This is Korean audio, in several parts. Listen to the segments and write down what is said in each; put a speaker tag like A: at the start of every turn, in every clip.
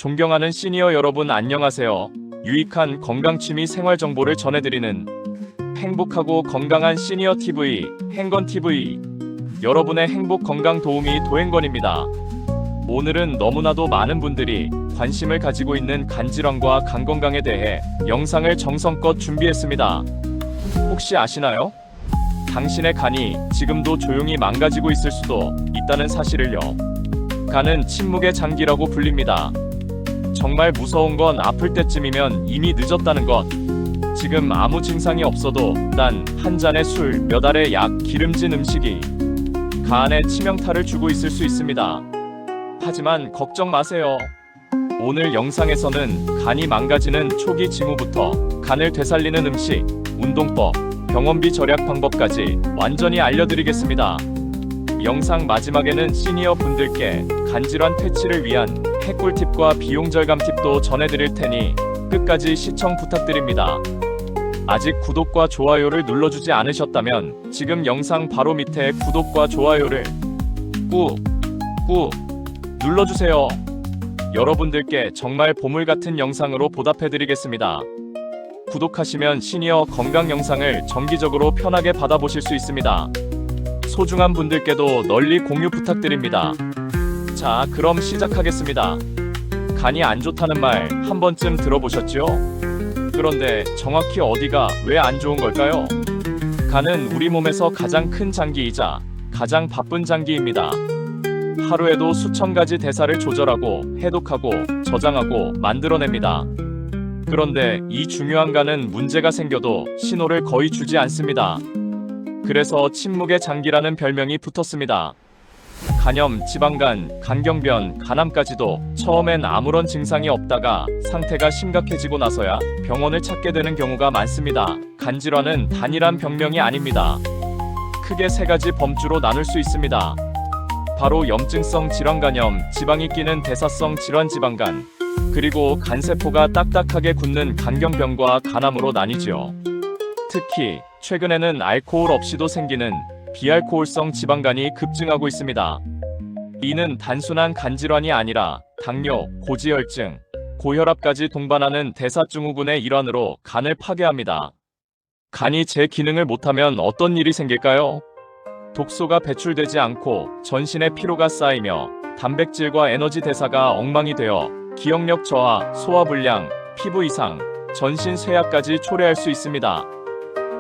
A: 존경하는 시니어 여러분 안녕하세요. 유익한 건강취미 생활 정보를 전해드리는 행복하고 건강한 시니어 TV, 행건TV. 여러분의 행복 건강 도우미 도행건입니다. 오늘은 너무나도 많은 분들이 관심을 가지고 있는 간질환과 간 건강에 대해 영상을 정성껏 준비했습니다. 혹시 아시나요? 당신의 간이 지금도 조용히 망가지고 있을 수도 있다는 사실을요. 간은 침묵의 장기라고 불립니다. 정말 무서운 건 아플 때쯤이면 이미 늦었다는 것. 지금 아무 증상이 없어도 단 한 잔의 술, 몇 알의 약, 기름진 음식이 간에 치명타를 주고 있을 수 있습니다. 하지만 걱정 마세요. 오늘 영상에서는 간이 망가지는 초기 징후부터 간을 되살리는 음식, 운동법, 병원비 절약 방법까지 완전히 알려드리겠습니다. 영상 마지막에는 시니어 분들께 간질환 퇴치를 위한 핵꿀팁과 비용 절감 팁도 전해드릴 테니 끝까지 시청 부탁드립니다. 아직 구독과 좋아요를 눌러주지 않으셨다면 지금 영상 바로 밑에 구독과 좋아요를 꾹 눌러주세요. 여러분들께 정말 보물 같은 영상으로 보답해드리겠습니다. 구독하시면 시니어 건강 영상을 정기적으로 편하게 받아보실 수 있습니다. 소중한 분들께도 널리 공유 부탁드립니다. 자, 그럼 시작하겠습니다. 간이 안 좋다는 말 한 번쯤 들어보셨죠? 그런데 정확히 어디가 왜 안 좋은 걸까요? 간은 우리 몸에서 가장 큰 장기이자 가장 바쁜 장기입니다. 하루에도 수천 가지 대사를 조절하고 해독하고 저장하고 만들어냅니다. 그런데 이 중요한 간은 문제가 생겨도 신호를 거의 주지 않습니다. 그래서 침묵의 장기라는 별명이 붙었습니다. 간염, 지방간, 간경변, 간암까지도 처음엔 아무런 증상이 없다가 상태가 심각해지고 나서야 병원을 찾게 되는 경우가 많습니다. 간질환은 단일한 병명이 아닙니다. 크게 세 가지 범주로 나눌 수 있습니다. 바로 염증성 질환간염, 지방이 끼는 대사성 질환지방간, 그리고 간세포가 딱딱하게 굳는 간경변과 간암으로 나뉘지요. 특히 최근에는 알코올 없이도 생기는 비알코올성 지방간이 급증하고 있습니다. 이는 단순한 간질환이 아니라 당뇨, 고지혈증, 고혈압까지 동반하는 대사증후군의 일환으로 간을 파괴합니다. 간이 제 기능을 못하면 어떤 일이 생길까요? 독소가 배출되지 않고 전신에 피로가 쌓이며 단백질과 에너지 대사가 엉망이 되어 기억력 저하, 소화불량, 피부 이상, 전신 쇠약까지 초래할 수 있습니다.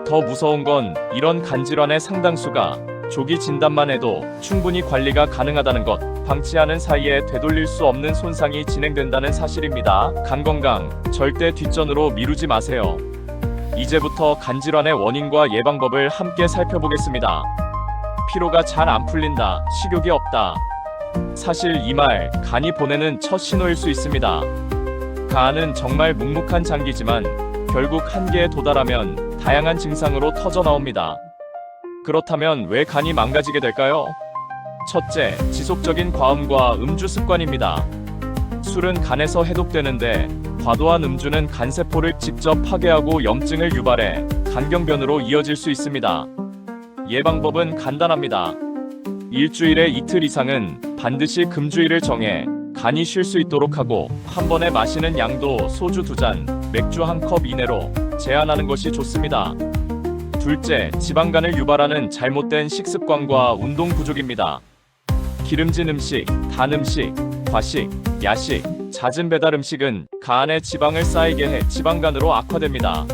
A: 더 무서운 건 이런 간질환의 상당수가 조기 진단만 해도 충분히 관리가 가능하다는 것, 방치하는 사이에 되돌릴 수 없는 손상이 진행된다는 사실입니다. 간 건강, 절대 뒷전으로 미루지 마세요. 이제부터 간질환의 원인과 예방법을 함께 살펴보겠습니다. 피로가 잘 안 풀린다, 식욕이 없다. 사실 이 말, 간이 보내는 첫 신호일 수 있습니다. 간은 정말 묵묵한 장기지만 결국 한계에 도달하면 다양한 증상으로 터져 나옵니다. 그렇다면 왜 간이 망가지게 될까요? 첫째, 지속적인 과음과 음주 습관입니다. 술은 간에서 해독되는데 과도한 음주는 간세포를 직접 파괴하고 염증을 유발해 간경변으로 이어질 수 있습니다. 예방법은 간단합니다. 일주일에 이틀 이상은 반드시 금주일을 정해 간이 쉴 수 있도록 하고 한 번에 마시는 양도 소주 2잔, 맥주 1컵 이내로 제한하는 것이 좋습니다. 둘째, 지방간을 유발하는 잘못된 식습관과 운동 부족입니다. 기름진 음식, 단 음식, 과식, 야식, 잦은 배달 음식은 간에 지방을 쌓이게 해 지방간으로 악화됩니다.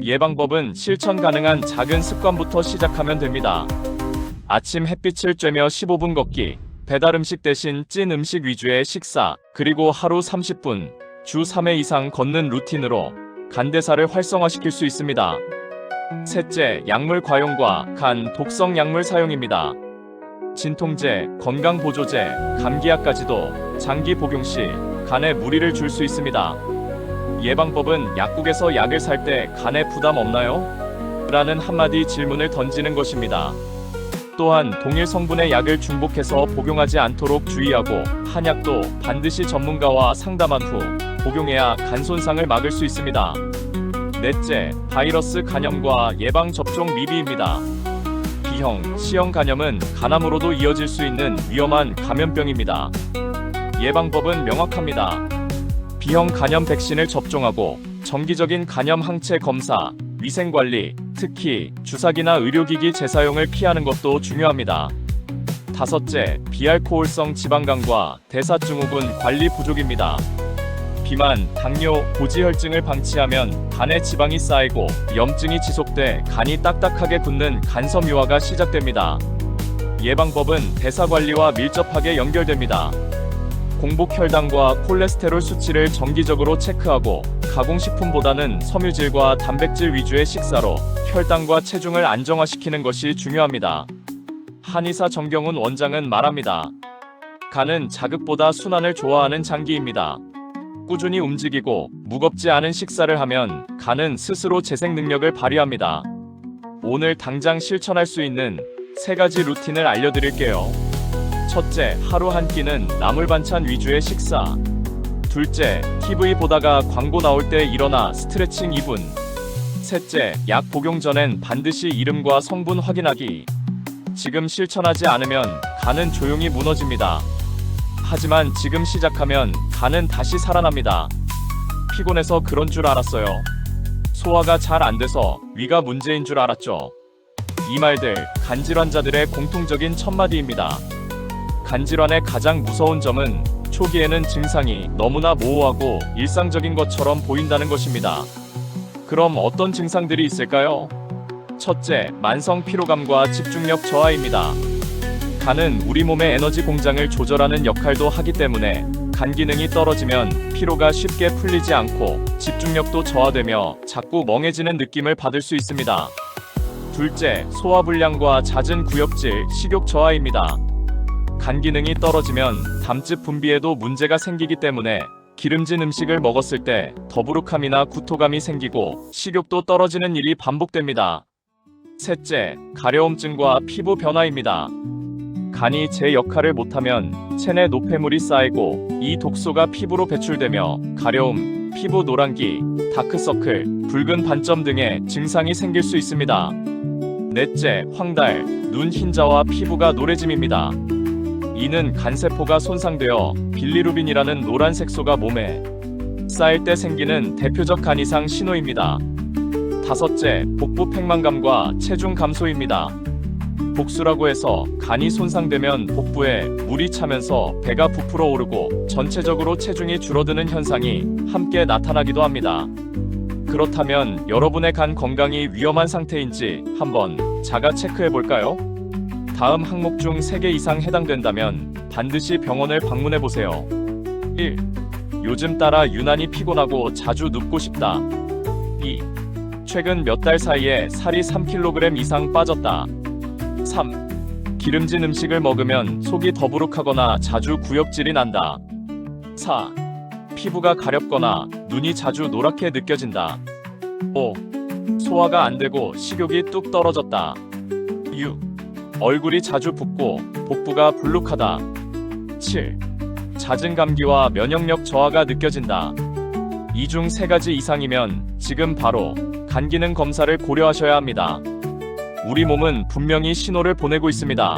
A: 예방법은 실천 가능한 작은 습관부터 시작하면 됩니다. 아침 햇빛을 쬐며 15분 걷기, 배달 음식 대신 찐 음식 위주의 식사, 그리고 하루 30분, 주 3회 이상 걷는 루틴으로 간대사를 활성화시킬 수 있습니다. 셋째, 약물 과용과 간 독성 약물 사용입니다. 진통제, 건강보조제, 감기약까지도 장기 복용 시 간에 무리를 줄 수 있습니다. 예방법은 약국에서 약을 살 때 간에 부담 없나요? 라는 한마디 질문을 던지는 것입니다. 또한 동일 성분의 약을 중복해서 복용하지 않도록 주의하고 한약도 반드시 전문가와 상담한 후 복용해야 간 손상을 막을 수 있습니다. 넷째, 바이러스 간염과 예방 접종 미비입니다. B형, C형 간염은 간암으로도 이어질 수 있는 위험한 감염병입니다. 예방법은 명확합니다. B형 간염 백신을 접종하고 정기적인 간염 항체 검사, 위생관리, 특히 주사기나 의료기기 재사용을 피하는 것도 중요합니다. 다섯째, 비알코올성 지방간과 대사증후군 관리 부족입니다. 비만, 당뇨, 고지혈증을 방치하면 간에 지방이 쌓이고 염증이 지속돼 간이 딱딱하게 굳는 간섬유화가 시작됩니다. 예방법은 대사관리와 밀접하게 연결됩니다. 공복 혈당과 콜레스테롤 수치를 정기적으로 체크하고 가공식품보다는 섬유질과 단백질 위주의 식사로 혈당과 체중을 안정화시키는 것이 중요합니다. 한의사 정경훈 원장은 말합니다. 간은 자극보다 순환을 좋아하는 장기입니다. 꾸준히 움직이고 무겁지 않은 식사를 하면 간은 스스로 재생 능력을 발휘합니다. 오늘 당장 실천할 수 있는 3가지 루틴을 알려드릴게요. 첫째, 하루 한 끼는 나물 반찬 위주의 식사. 둘째, TV 보다가 광고 나올 때 일어나 스트레칭 2분. 셋째, 약 복용 전엔 반드시 이름과 성분 확인하기. 지금 실천하지 않으면 간은 조용히 무너집니다. 하지만 지금 시작하면 간은 다시 살아납니다. 피곤해서 그런 줄 알았어요. 소화가 잘 안 돼서 위가 문제인 줄 알았죠. 이 말들 간질환자들의 공통적인 첫마디입니다. 간질환의 가장 무서운 점은 초기에는 증상이 너무나 모호하고 일상적인 것처럼 보인다는 것입니다. 그럼 어떤 증상들이 있을까요? 첫째, 만성 피로감과 집중력 저하입니다. 간은 우리 몸의 에너지 공장을 조절하는 역할도 하기 때문에 간 기능이 떨어지면 피로가 쉽게 풀리지 않고 집중력도 저하되며 자꾸 멍해지는 느낌을 받을 수 있습니다. 둘째, 소화불량과 잦은 구역질, 식욕 저하입니다. 간 기능이 떨어지면 담즙 분비에도 문제가 생기기 때문에 기름진 음식을 먹었을 때 더부룩함이나 구토감이 생기고 식욕도 떨어지는 일이 반복됩니다. 셋째, 가려움증과 피부 변화입니다. 간이 제 역할을 못하면 체내 노폐물이 쌓이고 이 독소가 피부로 배출되며 가려움, 피부 노란기, 다크서클, 붉은 반점 등의 증상이 생길 수 있습니다. 넷째, 황달, 눈 흰자와 피부가 노래짐입니다. 이는 간세포가 손상되어 빌리루빈이라는 노란 색소가 몸에 쌓일 때 생기는 대표적 간 이상 신호입니다. 다섯째, 복부 팽만감과 체중 감소입니다. 복수라고 해서 간이 손상되면 복부에 물이 차면서 배가 부풀어 오르고 전체적으로 체중이 줄어드는 현상이 함께 나타나기도 합니다. 그렇다면 여러분의 간 건강이 위험한 상태인지 한번 자가 체크해 볼까요? 다음 항목 중 3개 이상 해당된다면 반드시 병원을 방문해 보세요. 1. 요즘 따라 유난히 피곤하고 자주 눕고 싶다. 2. 최근 몇 달 사이에 살이 3kg 이상 빠졌다. 3. 기름진 음식을 먹으면 속이 더부룩하거나 자주 구역질이 난다. 4. 피부가 가렵거나 눈이 자주 노랗게 느껴진다. 5. 소화가 안 되고 식욕이 뚝 떨어졌다. 6. 얼굴이 자주 붓고 복부가 불룩하다. 7. 잦은 감기와 면역력 저하가 느껴진다. 이 중 3가지 이상이면 지금 바로 간 기능 검사를 고려하셔야 합니다. 우리 몸은 분명히 신호를 보내고 있습니다.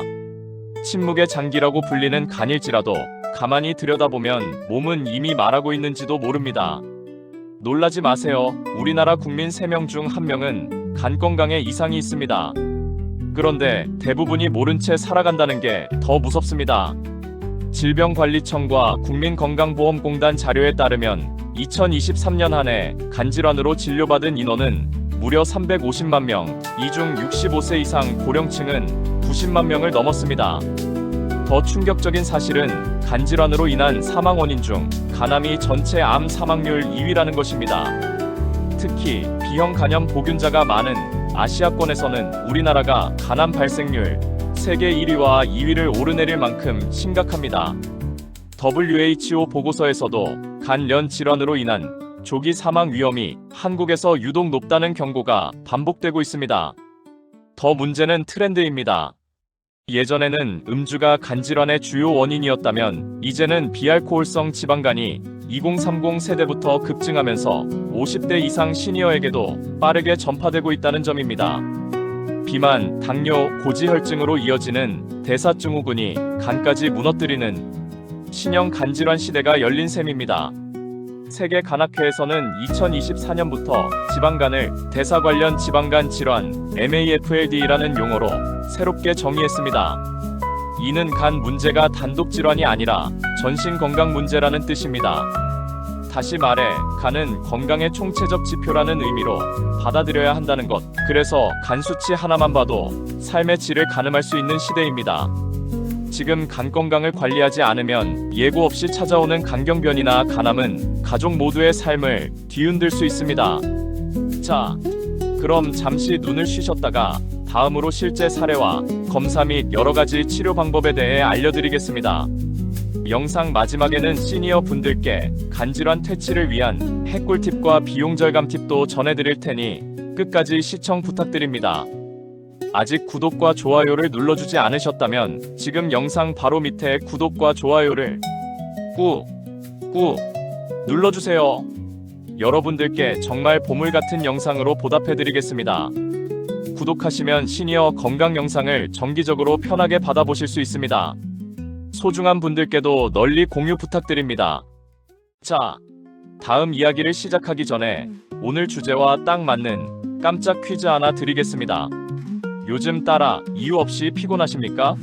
A: 침묵의 장기라고 불리는 간일지라도 가만히 들여다보면 몸은 이미 말하고 있는지도 모릅니다. 놀라지 마세요. 우리나라 국민 3명 중 1명은 간 건강에 이상이 있습니다. 그런데 대부분이 모른 채 살아간다는 게 더 무섭습니다. 질병관리청과 국민건강보험공단 자료에 따르면 2023년 한 해 간질환으로 진료받은 인원은 무려 350만 명, 이 중 65세 이상 고령층은 90만 명을 넘었습니다. 더 충격적인 사실은 간질환으로 인한 사망 원인 중 간암이 전체 암 사망률 2위라는 것입니다. 특히 B형 간염 보균자가 많은 아시아권에서는 우리나라가 간암 발생률 세계 1위와 2위를 오르내릴 만큼 심각합니다. WHO 보고서에서도 간련 질환으로 인한 조기 사망 위험이 한국에서 유독 높다는 경고가 반복되고 있습니다. 더 문제는 트렌드입니다. 예전에는 음주가 간질환의 주요 원인이었다면 이제는 비알코올성 지방간이 2030 세대부터 급증하면서 50대 이상 시니어에게도 빠르게 전파되고 있다는 점입니다. 비만, 당뇨, 고지혈증으로 이어지는 대사증후군이 간까지 무너뜨리는 신형 간질환 시대가 열린 셈입니다. 세계간학회에서는 2024년부터 지방간을 대사 관련 지방간 질환 MAFLD라는 용어로 새롭게 정의했습니다. 이는 간 문제가 단독 질환이 아니라 전신 건강 문제라는 뜻입니다. 다시 말해, 간은 건강의 총체적 지표라는 의미로 받아들여야 한다는 것. 그래서 간 수치 하나만 봐도 삶의 질을 가늠할 수 있는 시대입니다. 지금 간 건강을 관리하지 않으면 예고 없이 찾아오는 간경변이나 간암은 가족 모두의 삶을 뒤흔들 수 있습니다. 자, 그럼 잠시 눈을 쉬셨다가 다음으로 실제 사례와 검사 및 여러가지 치료 방법에 대해 알려드리겠습니다. 영상 마지막에는 시니어 분들께 간질환 퇴치를 위한 핵꿀팁과 비용 절감 팁도 전해드릴 테니 끝까지 시청 부탁드립니다. 아직 구독과 좋아요를 눌러주지 않으셨다면 지금 영상 바로 밑에 구독과 좋아요를 꾹 눌러주세요. 여러분들께 정말 보물 같은 영상으로 보답해드리겠습니다. 구독하시면 시니어 건강 영상을 정기적으로 편하게 받아보실 수 있습니다. 소중한 분들께도 널리 공유 부탁드립니다. 자, 다음 이야기를 시작하기 전에 오늘 주제와 딱 맞는 깜짝 퀴즈 하나 드리겠습니다. 요즘 따라 이유 없이 피곤하십니까?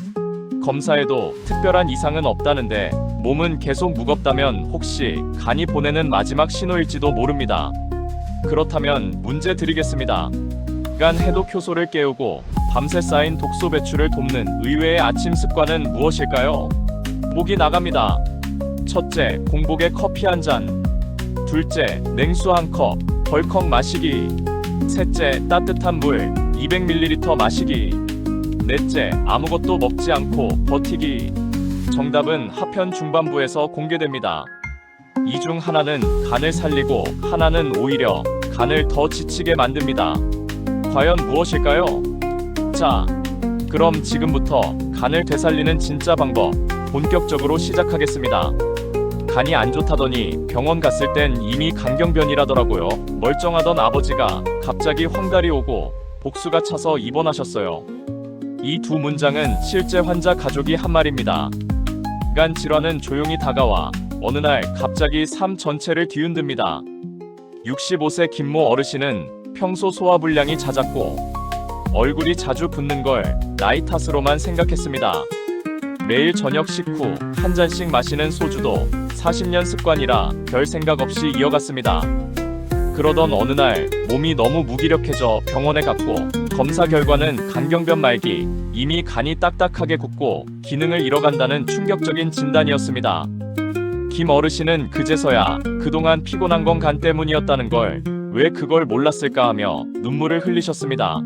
A: 검사에도 특별한 이상은 없다는데 몸은 계속 무겁다면 혹시 간이 보내는 마지막 신호일지도 모릅니다. 그렇다면 문제 드리겠습니다. 간 해독 효소를 깨우고 밤새 쌓인 독소 배출을 돕는 의외의 아침 습관은 무엇일까요? 보기 나갑니다. 첫째, 공복에 커피 한 잔. 둘째, 냉수 한 컵, 벌컥 마시기. 셋째, 따뜻한 물 200ml 마시기. 넷째, 아무것도 먹지 않고 버티기. 정답은 하편 중반부에서 공개됩니다. 이 중 하나는 간을 살리고 하나는 오히려 간을 더 지치게 만듭니다. 과연 무엇일까요? 자, 그럼 지금부터 간을 되살리는 진짜 방법 본격적으로 시작하겠습니다. 간이 안 좋다더니 병원 갔을 땐 이미 간경변이라더라고요. 멀쩡하던 아버지가 갑자기 황달이 오고 복수가 차서 입원하셨어요. 이 두 문장은 실제 환자 가족이 한 말입니다. 간 질환은 조용히 다가와 어느 날 갑자기 삶 전체를 뒤흔듭니다. 65세 김모 어르신은 평소 소화불량이 잦았고 얼굴이 자주 붓는 걸 나이 탓으로만 생각했습니다. 매일 저녁 식후 한 잔씩 마시는 소주도 40년 습관이라 별 생각 없이 이어갔습니다. 그러던 어느 날 몸이 너무 무기력해져 병원에 갔고 검사 결과는 간경변 말기, 이미 간이 딱딱하게 굳고 기능을 잃어간다는 충격적인 진단이었습니다. 김 어르신은 그제서야 그동안 피곤한 건 간 때문이었다는 걸 왜 그걸 몰랐을까 하며 눈물을 흘리셨습니다.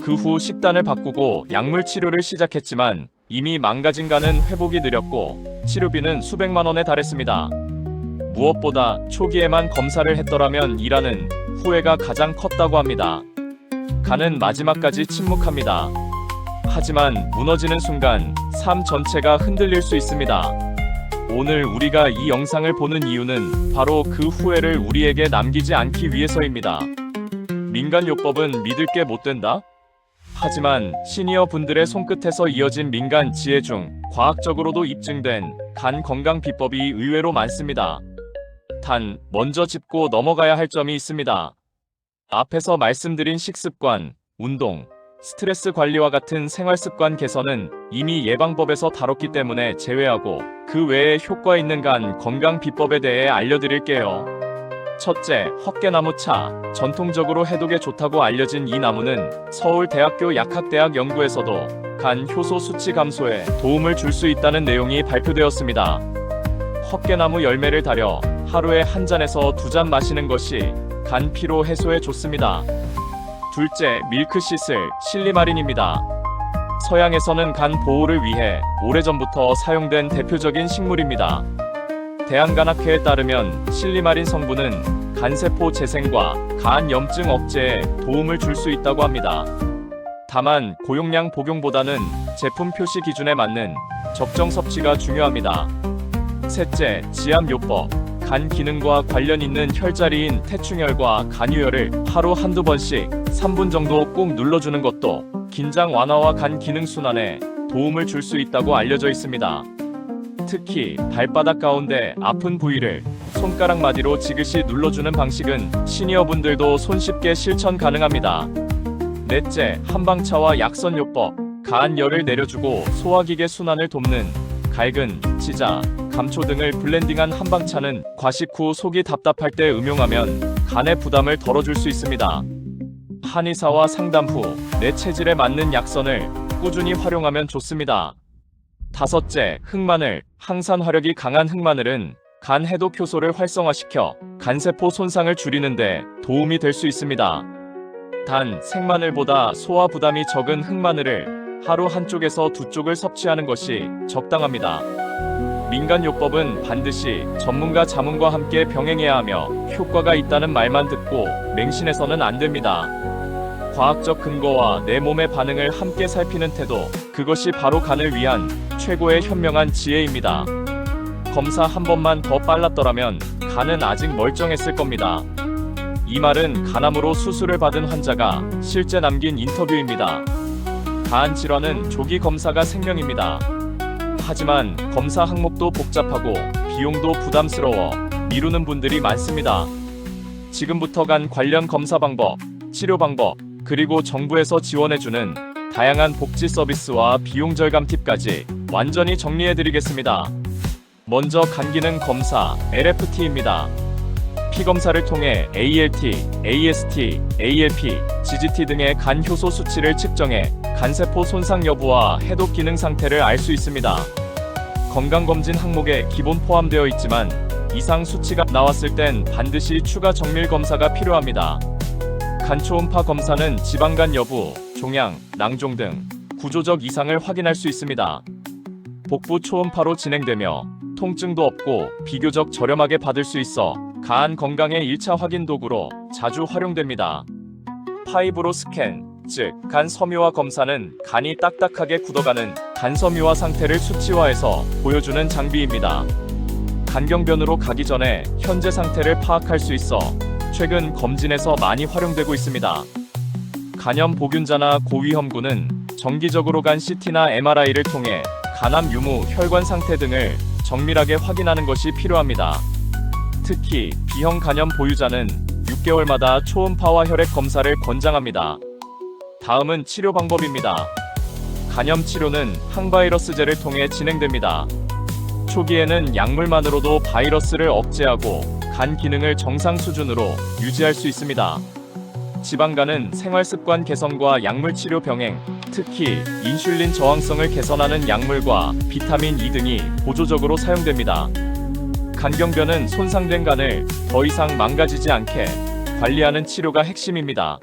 A: 그 후 식단을 바꾸고 약물 치료를 시작했지만 이미 망가진 간은 회복이 느렸고 치료비는 수백만 원에 달했습니다. 무엇보다 초기에만 검사를 했더라면 이라는 후회가 가장 컸다고 합니다. 간은 마지막까지 침묵합니다. 하지만 무너지는 순간 삶 전체가 흔들릴 수 있습니다. 오늘 우리가 이 영상을 보는 이유는 바로 그 후회를 우리에게 남기지 않기 위해서입니다. 민간요법은 믿을 게 못 된다? 하지만 시니어 분들의 손끝에서 이어진 민간 지혜 중 과학적으로도 입증된 간 건강 비법이 의외로 많습니다. 단, 먼저 짚고 넘어가야 할 점이 있습니다. 앞에서 말씀드린 식습관, 운동, 스트레스 관리와 같은 생활습관 개선은 이미 예방법에서 다뤘기 때문에 제외하고 그 외에 효과 있는 간 건강 비법에 대해 알려드릴게요. 첫째, 헛개나무 차. 전통적으로 해독에 좋다고 알려진 이 나무는 서울대학교 약학대학 연구에서도 간 효소 수치 감소에 도움을 줄 수 있다는 내용이 발표되었습니다. 헛개나무 열매를 달여 하루에 한 잔에서 두 잔 마시는 것이 간 피로 해소에 좋습니다. 둘째, 밀크시슬, 실리마린입니다. 서양에서는 간 보호를 위해 오래전부터 사용된 대표적인 식물입니다. 대한간학회에 따르면 실리마린 성분은 간세포 재생과 간 염증 억제에 도움을 줄 수 있다고 합니다. 다만 고용량 복용보다는 제품 표시 기준에 맞는 적정 섭취가 중요합니다. 셋째, 지압요법. 간 기능과 관련 있는 혈자리인 태충혈과 간유혈을 하루 한두 번씩 3분 정도 꼭 눌러주는 것도 긴장 완화와 간 기능 순환에 도움을 줄 수 있다고 알려져 있습니다. 특히 발바닥 가운데 아픈 부위를 손가락 마디로 지그시 눌러주는 방식은 시니어분들도 손쉽게 실천 가능합니다. 넷째, 한방차와 약선요법. 가한 열을 내려주고 소화기계 순환을 돕는 갈근, 지자, 감초 등을 블렌딩한 한방차는 과식 후 속이 답답할 때 음용하면 간의 부담을 덜어줄 수 있습니다. 한의사와 상담 후 내 체질에 맞는 약선을 꾸준히 활용하면 좋습니다. 다섯째, 흑마늘. 항산 화력이 강한 흑마늘은 간 해독 효소를 활성화시켜 간세포 손상을 줄이는 데 도움이 될 수 있습니다. 단, 생마늘보다 소화 부담이 적은 흑마늘을 하루 한쪽에서 두 쪽을 섭취하는 것이 적당합니다. 민간요법은 반드시 전문가 자문과 함께 병행해야 하며 효과가 있다는 말만 듣고 맹신해서는 안 됩니다. 과학적 근거와 내 몸의 반응을 함께 살피는 태도, 그것이 바로 간을 위한 최고의 현명한 지혜입니다. 검사 한 번만 더 빨랐더라면 간은 아직 멀쩡했을 겁니다. 이 말은 간암으로 수술을 받은 환자가 실제 남긴 인터뷰입니다. 간 질환은 조기 검사가 생명입니다. 하지만 검사 항목도 복잡하고 비용도 부담스러워 미루는 분들이 많습니다. 지금부터 간 관련 검사 방법, 치료 방법, 그리고 정부에서 지원해주는 다양한 복지 서비스와 비용 절감 팁까지 완전히 정리해드리겠습니다. 먼저 간 기능 검사, LFT입니다. 피검사를 통해 ALT, AST, ALP, GGT 등의 간 효소 수치를 측정해 간세포 손상 여부와 해독 기능 상태를 알 수 있습니다. 건강검진 항목에 기본 포함되어 있지만 이상 수치가 나왔을 땐 반드시 추가 정밀 검사가 필요합니다. 간 초음파 검사는 지방간 여부, 종양, 낭종 등 구조적 이상을 확인할 수 있습니다. 복부 초음파로 진행되며 통증도 없고 비교적 저렴하게 받을 수 있어 간 건강의 1차 확인 도구로 자주 활용됩니다. 파이브로 스캔, 즉 간 섬유화 검사는 간이 딱딱하게 굳어가는 간 섬유화 상태를 수치화해서 보여주는 장비입니다. 간경변으로 가기 전에 현재 상태를 파악할 수 있어 최근 검진에서 많이 활용되고 있습니다. 간염 보균자나 고위험군은 정기적으로 간 CT나 MRI를 통해 간암 유무, 혈관 상태 등을 정밀하게 확인하는 것이 필요합니다. 특히 B형 간염 보유자는 6개월마다 초음파와 혈액 검사를 권장합니다. 다음은 치료 방법입니다. 간염 치료는 항바이러스제를 통해 진행됩니다. 초기에는 약물만으로도 바이러스를 억제하고 간 기능을 정상 수준으로 유지할 수 있습니다. 지방간은 생활습관 개선과 약물 치료 병행, 특히 인슐린 저항성을 개선하는 약물과 비타민 E 등이 보조적으로 사용됩니다. 간경변은 손상된 간을 더 이상 망가지지 않게 관리하는 치료가 핵심입니다.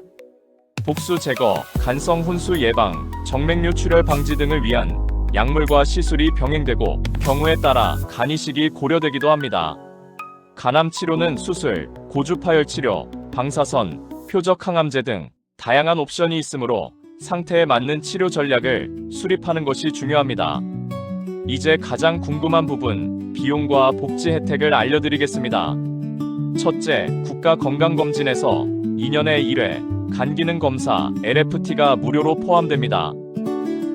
A: 복수 제거, 간성 혼수 예방, 정맥류 출혈 방지 등을 위한 약물과 시술이 병행되고 경우에 따라 간 이식이 고려되기도 합니다. 간암 치료는 수술, 고주파열 치료, 방사선, 표적 항암제 등 다양한 옵션이 있으므로 상태에 맞는 치료 전략을 수립하는 것이 중요합니다. 이제 가장 궁금한 부분, 비용과 복지 혜택을 알려드리겠습니다. 첫째, 국가건강검진에서 2년에 1회 간기능 검사 LFT가 무료로 포함됩니다.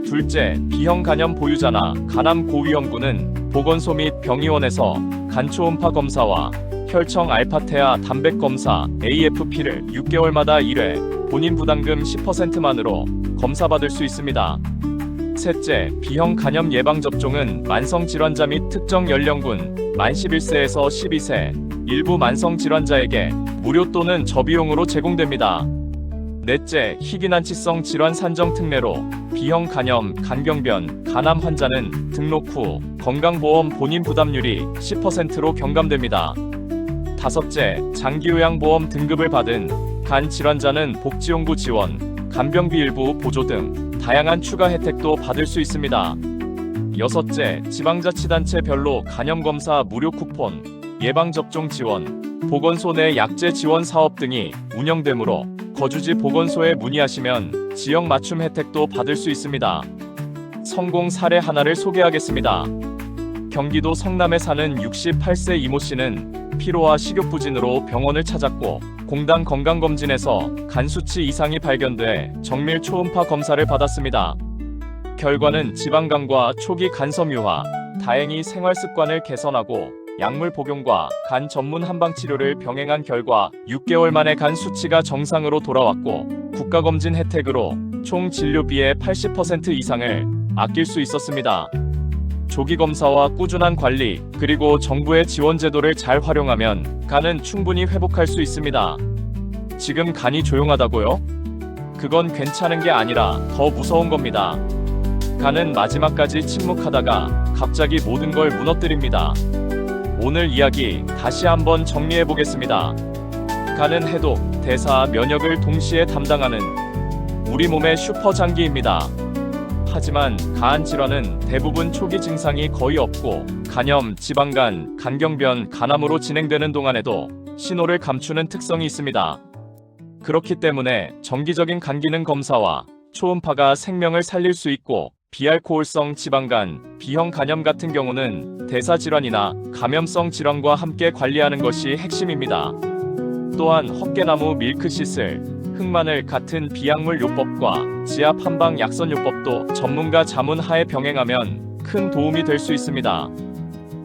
A: 둘째, B형 간염 보유자나 간암 고위험군은 보건소 및 병의원에서 간 초음파 검사와 혈청 알파테아 단백 검사 AFP를 6개월마다 1회 본인 부담금 10%만으로 검사받을 수 있습니다. 셋째, B형 간염 예방접종은 만성질환자 및 특정 연령군 만 11세에서 12세 일부 만성질환자에게 무료 또는 저비용으로 제공됩니다. 넷째, 희귀난치성 질환 산정 특례로 B형 간염, 간경변, 간암 환자는 등록 후 건강보험 본인 부담률이 10%로 경감됩니다. 다섯째, 장기요양보험 등급을 받은 간 질환자는 복지용구 지원, 간병비 일부 보조 등 다양한 추가 혜택도 받을 수 있습니다. 여섯째, 지방자치단체별로 간염검사 무료 쿠폰, 예방접종 지원, 보건소 내 약제 지원 사업 등이 운영되므로 거주지 보건소에 문의하시면 지역 맞춤 혜택도 받을 수 있습니다. 성공 사례 하나를 소개하겠습니다. 경기도 성남에 사는 68세 이모 씨는 피로와 식욕부진으로 병원을 찾았고 공단 건강검진에서 간 수치 이상이 발견돼 정밀 초음파 검사를 받았습니다. 결과는 지방간과 초기 간섬유화, 다행히 생활습관을 개선하고 약물 복용과 간 전문 한방 치료를 병행한 결과 6개월 만에 간 수치가 정상으로 돌아왔고 국가검진 혜택으로 총 진료비의 80% 이상을 아낄 수 있었습니다. 조기 검사와 꾸준한 관리, 그리고 정부의 지원 제도를 잘 활용하면 간은 충분히 회복할 수 있습니다. 지금 간이 조용하다고요? 그건 괜찮은 게 아니라 더 무서운 겁니다. 간은 마지막까지 침묵하다가 갑자기 모든 걸 무너뜨립니다. 오늘 이야기 다시 한번 정리해 보겠습니다. 간은 해독, 대사, 면역을 동시에 담당하는 우리 몸의 슈퍼 장기입니다. 하지만 간 질환은 대부분 초기 증상이 거의 없고 간염, 지방간, 간경변, 간암으로 진행되는 동안에도 신호를 감추는 특성이 있습니다. 그렇기 때문에 정기적인 간 기능 검사와 초음파가 생명을 살릴 수 있고 비알코올성 지방간, B형 간염 같은 경우는 대사질환이나 감염성 질환과 함께 관리하는 것이 핵심입니다. 또한 헛개나무 밀크시슬, 흑마늘 같은 비약물 요법과 지압 한방 약선 요법도 전문가 자문 하에 병행하면 큰 도움이 될 수 있습니다.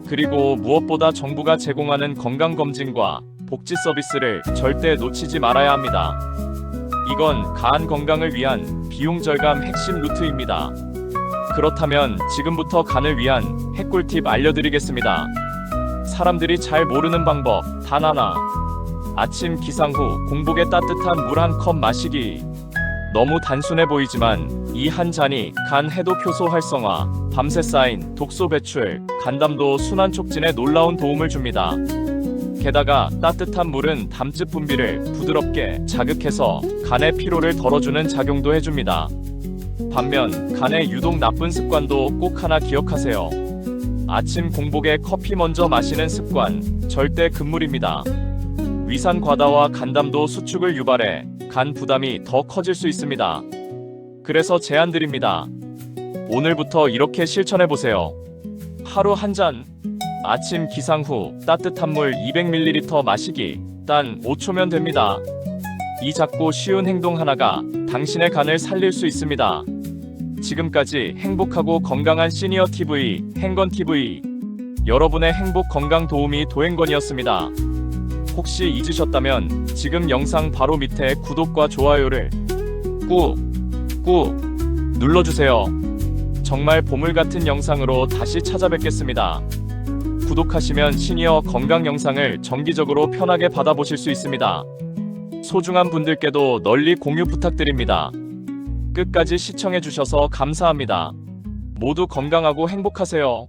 A: 그리고 무엇보다 정부가 제공하는 건강검진과 복지 서비스를 절대 놓치지 말아야 합니다. 이건 간 건강을 위한 비용 절감 핵심 루트입니다. 그렇다면 지금부터 간을 위한 핵꿀팁 알려드리겠습니다. 사람들이 잘 모르는 방법 단 하나. 아침 기상 후 공복에 따뜻한 물 한 컵 마시기. 너무 단순해 보이지만 이 한 잔이 간 해독 효소 활성화, 밤새 쌓인 독소 배출, 간담도 순환 촉진에 놀라운 도움을 줍니다. 게다가 따뜻한 물은 담즙 분비를 부드럽게 자극해서 간의 피로를 덜어주는 작용도 해줍니다. 반면 간에 유독 나쁜 습관도 꼭 하나 기억하세요. 아침 공복에 커피 먼저 마시는 습관, 절대 금물입니다. 위산 과다와 간담도 수축을 유발해 간 부담이 더 커질 수 있습니다. 그래서 제안 드립니다. 오늘부터 이렇게 실천해 보세요. 하루 한 잔, 아침 기상 후 따뜻한 물 200ml 마시기, 단 5초면 됩니다. 이 작고 쉬운 행동 하나가 당신의 간을 살릴 수 있습니다. 지금까지 행복하고 건강한 시니어 TV, 행건TV, 여러분의 행복 건강 도우미 도행건이었습니다. 혹시 잊으셨다면 지금 영상 바로 밑에 구독과 좋아요를 꾹 눌러주세요. 정말 보물 같은 영상으로 다시 찾아뵙겠습니다. 구독하시면 시니어 건강 영상을 정기적으로 편하게 받아보실 수 있습니다. 소중한 분들께도 널리 공유 부탁드립니다. 끝까지 시청해주셔서 감사합니다. 모두 건강하고 행복하세요.